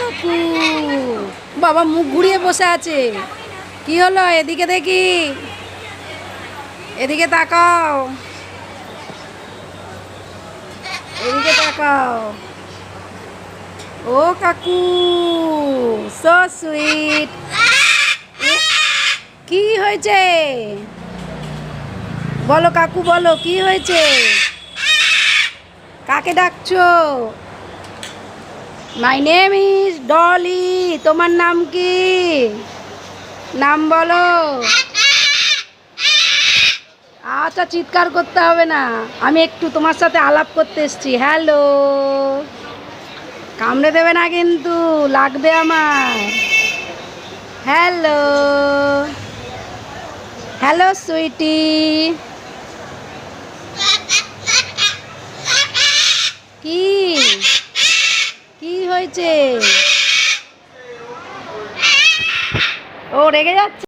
কাকু বাবা মুখ ঘুরিয়ে বসে আছে। কি হলো? এদিকে দেখি, এদিকে তাকাও, এদিকে তাকাও। ও কাকু, সো সুইট। কি হয়েছে বলো কাকু, বলো কি হয়েছে? কাকে ডাকছো? My name is Dolly. তোমার নাম কি? নাম বলো। আচ্ছা, চিৎকার করতে হবে না, আমি একটু তোমার সাথে আলাপ করতে এসেছি। হ্যালো, কামড়ে দেবে না কিন্তু, লাগবে আমার। Hello, hello sweetie. কি কি হয়েছে? ও রেগে যাচ্ছে।